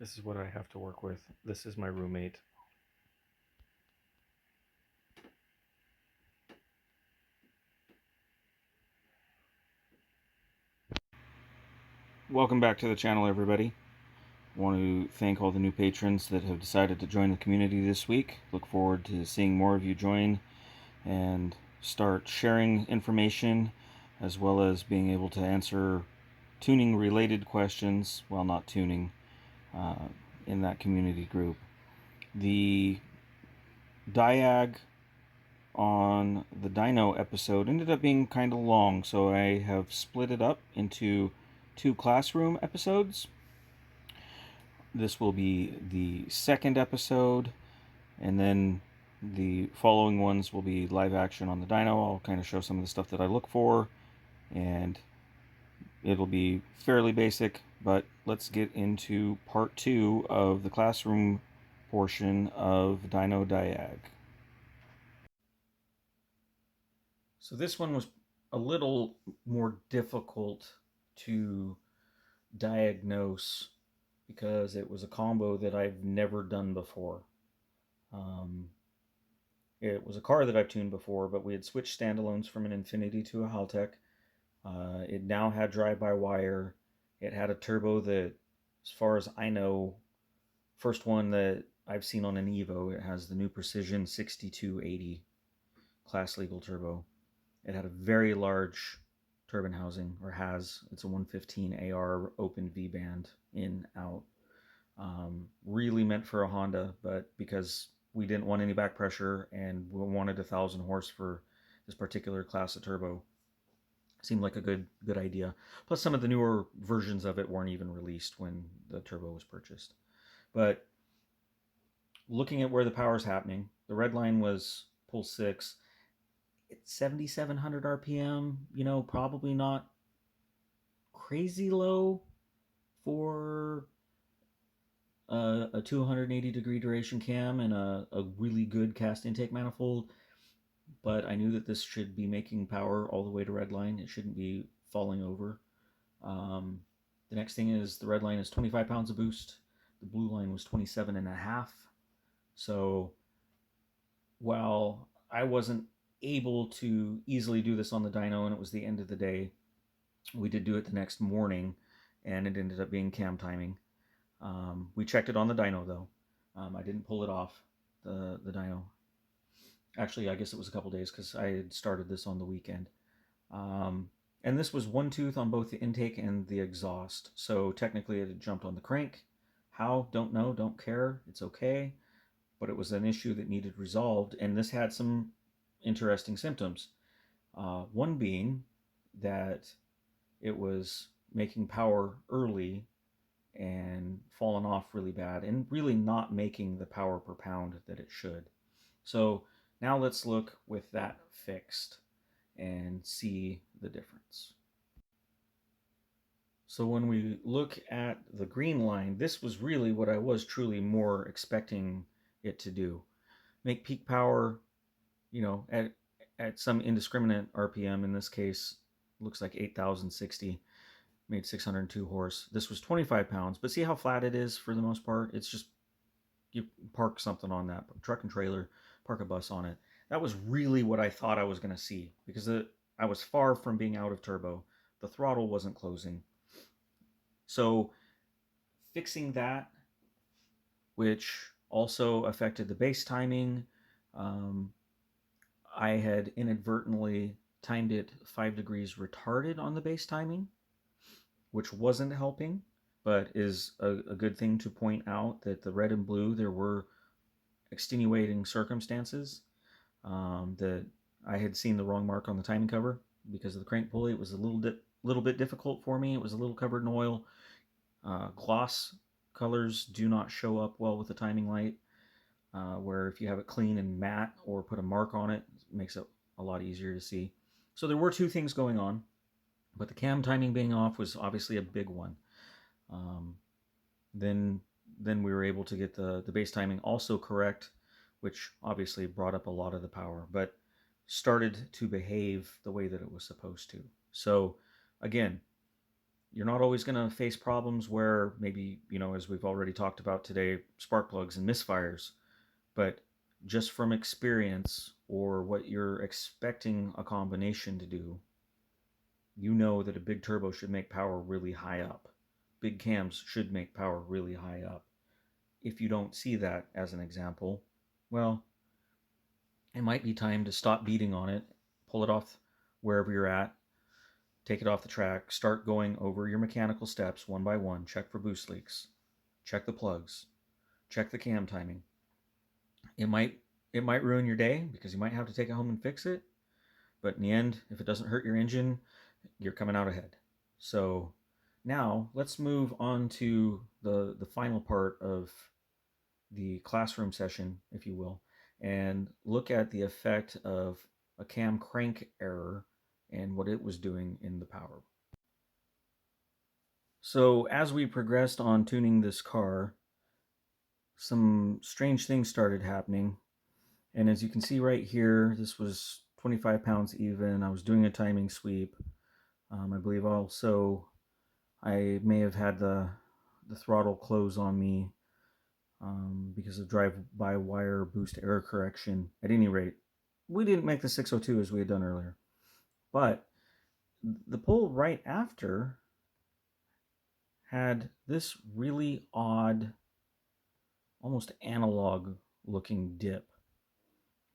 This is what I have to work with. This is my roommate. Welcome back to the channel, everybody. I want to thank all the new patrons that have decided to join the community this week. Look forward to seeing more of you join and start sharing information, as well as being able to answer tuning related questions while not tuning uh, in that community group. The diag on the Dyno episode ended up being kind of long, so I have split it up into 2 classroom episodes. This will be the second episode, and then the following ones will be live action on the Dyno. I'll kind of show some of the stuff that I look for, and it'll be fairly basic, but let's get into part 2 of the classroom portion of Dyno Diag. So this one was a little more difficult to diagnose because it was a combo that I've never done before. Um, it was a car that I've tuned before, but we had switched standalones from an Infiniti to a Haltech. It now had drive-by-wire. It had a turbo that, as far as I know, first one that I've seen on an Evo. It has the new Precision 6280 class legal turbo. It had a very large turbine housing, or has. It's a 115 AR open V band in out. Really meant for a Honda, but because we didn't want any back pressure and we wanted 1,000 horse for this particular class of turbo, seemed like a good idea. Plus, some of the newer versions of it weren't even released when the turbo was purchased. But looking at where the power is happening, the red line was pull 6. It's 7,700 RPM. You know, probably not crazy low for a 280-degree duration cam and a really good cast intake manifold. But I knew that this should be making power all the way to red line. It shouldn't be falling over. Um, the next thing is the red line is 25 pounds of boost. The blue line was 27 and a half. So while I wasn't able to easily do this on the dyno and it was the end of the day, we did do it the next morning and it ended up being cam timing. We checked it on the dyno though. I didn't pull it off the dyno. Actually, I guess it was a couple days because I had started this on the weekend. Um, and this was one tooth on both the intake and the exhaust. So technically it had jumped on the crank. How? Don't know, don't care. It's okay. But it was an issue that needed resolved. And this had some interesting symptoms. One being that it was making power early and falling off really bad and really not making the power per pound that it should. So now let's look with that fixed and see the difference. So when we look at the green line, this was really what I was truly more expecting it to do. Make peak power, you know, at some indiscriminate RPM. In this case, looks like 8,060, made 602 horse. This was 25 pounds, but see how flat it is for the most part? It's just, you park something on that, truck and trailer, park a bus on it. That was really what I thought I was going to see because I was far from being out of turbo. The throttle wasn't closing. So fixing that, which also affected the base timing, um, I had inadvertently timed it 5 degrees retarded on the base timing, which wasn't helping, but is a good thing to point out that the red and blue, there were extenuating circumstances that I had seen the wrong mark on the timing cover because of the crank pulley. It was a little bit difficult for me. It was a little covered in oil. Gloss colors do not show up well with the timing light, where if you have it clean and matte or put a mark on it, it makes it a lot easier to see. So there were two things going on, but the cam timing being off was obviously a big one. Um, then then we were able to get the base timing also correct, which obviously brought up a lot of the power, but started to behave the way that it was supposed to. So again, You're not always going to face problems where maybe, you know, as we've already talked about today, spark plugs and misfires. But just from experience or what you're expecting a combination to do, you know that a big turbo should make power really high up. Big cams should make power really high up. If you don't see that as an example, well, it might be time to stop beating on it, pull it off wherever you're at, take it off the track, start going over your mechanical steps one by one, check for boost leaks, check the plugs, check the cam timing. It might ruin your day because you might have to take it home and fix it, but in the end, if it doesn't hurt your engine, you're coming out ahead. So now let's move on to the final part of the classroom session, if you will, and look at the effect of a cam crank error and what it was doing in the power. So as we progressed on tuning this car, some strange things started happening. And as you can see right here, this was 25 pounds even. I was doing a timing sweep. I believe also I may have had the throttle close on me because of drive-by-wire boost error correction. At any rate, we didn't make the 602 as we had done earlier. But the pull right after had this really odd, almost analog looking dip.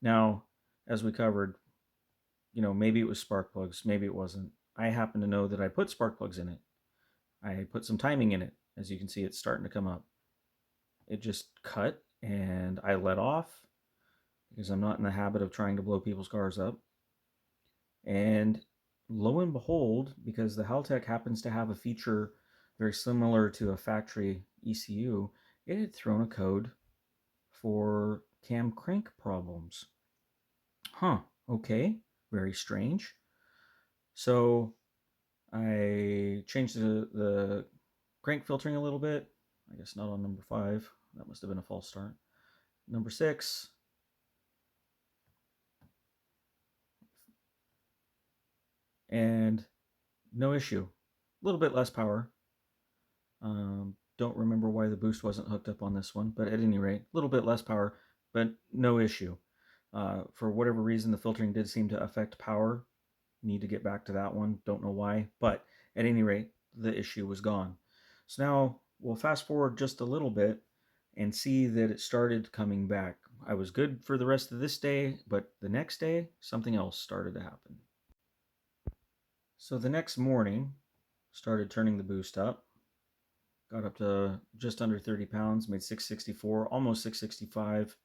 Now, as we covered, you know, maybe it was spark plugs, maybe it wasn't. I happen to know that I put spark plugs in it. I put some timing in it. As you can see, it's starting to come up. It just cut and I let off because I'm not in the habit of trying to blow people's cars up. And lo and behold, because the Haltech happens to have a feature very similar to a factory ECU, it had thrown a code for cam crank problems. Huh, okay, very strange. So I changed the crank filtering a little bit. I guess not on number 5. That must have been a false start. Number 6. And no issue. A little bit less power. Don't remember why the boost wasn't hooked up on this one, but at any rate, a little bit less power, but no issue. For whatever reason, the filtering did seem to affect power. Need to get back to that one. Don't know why, but at any rate, the issue was gone. So now we'll fast forward just a little bit and see that it started coming back. I was good for the rest of this day, but the next day, something else started to happen. So the next morning, started turning the boost up. Got up to just under 30 pounds, made 664, almost 665.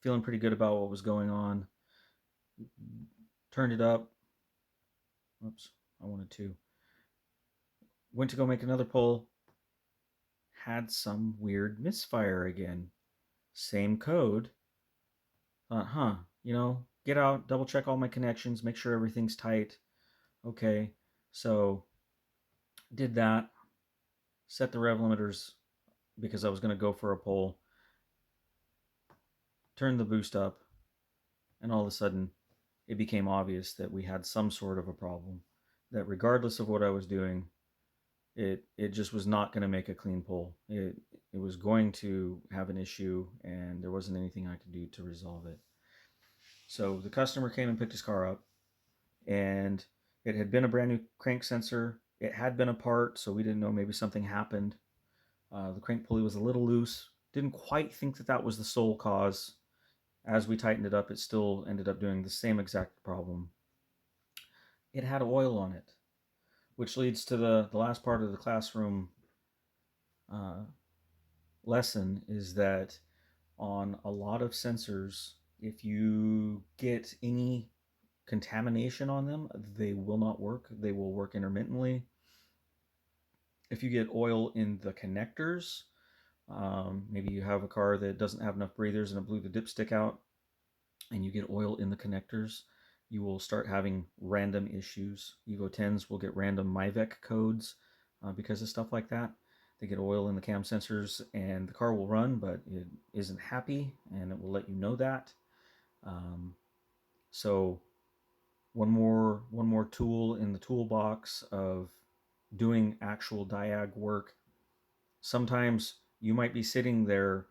Feeling pretty good about what was going on. Turned it up. Oops, I wanted to. Went to go make another pull. Had some weird misfire again. Same code. Thought, you know, get out, double check all my connections, make sure everything's tight. Okay, so did that. Set the rev limiters because I was going to go for a pull. Turned the boost up, and all of a sudden, it became obvious that we had some sort of a problem. That regardless of what I was doing, it just was not going to make a clean pull. It was going to have an issue, and there wasn't anything I could do to resolve it. So the customer came and picked his car up, and it had been a brand new crank sensor. It had been apart, so we didn't know, maybe something happened. The crank pulley was a little loose. Didn't quite think that that was the sole cause. As we tightened it up, it still ended up doing the same exact problem. It had oil on it, which leads to the last part of the classroom lesson, is that on a lot of sensors, if you get any contamination on them, they will not work. They will work intermittently. If you get oil in the connectors, maybe you have a car that doesn't have enough breathers and it blew the dipstick out, and you get oil in the connectors, you will start having random issues. Evo 10s will get random MIVEC codes because of stuff like that. They get oil in the cam sensors and the car will run, but it isn't happy, and it will let you know that. So one more tool in the toolbox of doing actual diag work. Sometimes you might be sitting there,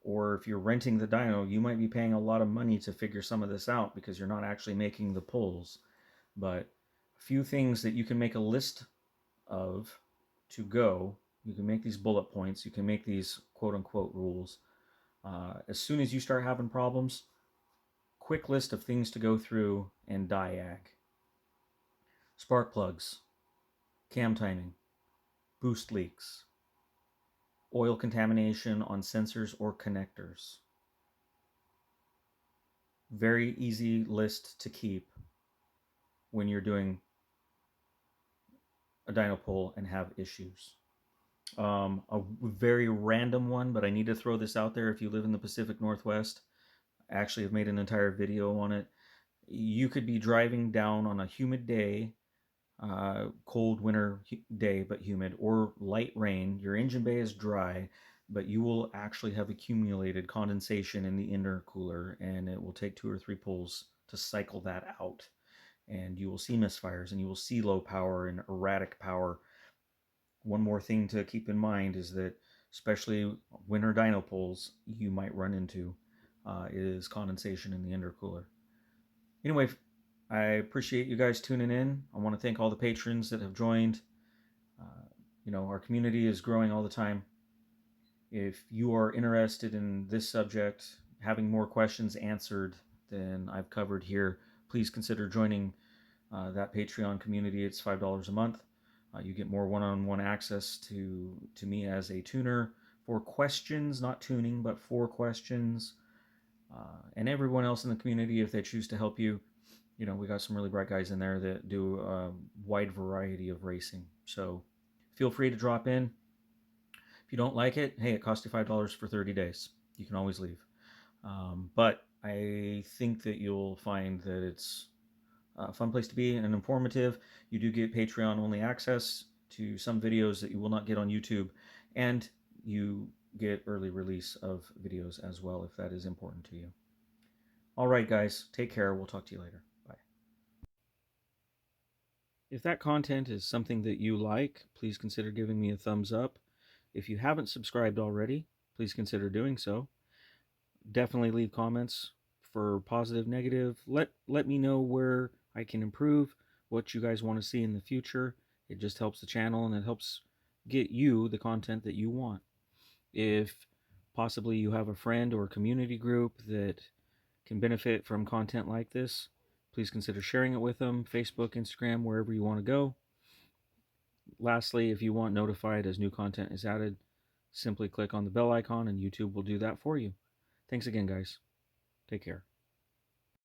or if you're renting the dyno, you might be paying a lot of money to figure some of this out because you're not actually making the pulls. But a few things that you can make a list of to go. You can make these bullet points. You can make these quote unquote rules. As soon as you start having problems, quick list of things to go through and diag. Spark plugs, cam timing, boost leaks, oil contamination on sensors or connectors. Very easy list to keep when you're doing a dyno pull and have issues. A very random one, but I need to throw this out there. If you live in the Pacific Northwest, I actually have made an entire video on it. You could be driving down on a humid day, cold winter day, but humid, or light rain. Your engine bay is dry, but you will actually have accumulated condensation in the intercooler, and it will take 2 or 3 pulls to cycle that out. And you will see misfires, and you will see low power and erratic power. One more thing to keep in mind is that, especially winter dyno pulls, you might run into is condensation in the intercooler. Anyway, I appreciate you guys tuning in. I want to thank all the patrons that have joined. Our community is growing all the time. If you are interested in this subject, having more questions answered than I've covered here, please consider joining that Patreon community. It's $5 a month. You get more one-on-one access to me as a tuner for questions, not tuning, but for questions. And everyone else in the community, if they choose to help you, we got some really bright guys in there that do a wide variety of racing. So feel free to drop in. If you don't like it, hey, it costs you $5 for 30 days. You can always leave. But I think that you'll find that it's a fun place to be and informative. You do get Patreon only access to some videos that you will not get on YouTube, and you get early release of videos as well if that is important to you. All right, guys, take care. We'll talk to you later. Bye. If that content is something that you like, please consider giving me a thumbs up. If you haven't subscribed already, please consider doing so. Definitely leave comments for positive, negative. Let me know where I can improve, what you guys want to see in the future. It just helps the channel, and it helps get you the content that you want. If possibly you have a friend or a community group that can benefit from content like this, please consider sharing it with them. Facebook, Instagram, wherever you want to go. Lastly, if you want notified as new content is added, simply click on the bell icon and YouTube will do that for you. Thanks again, guys. Take care.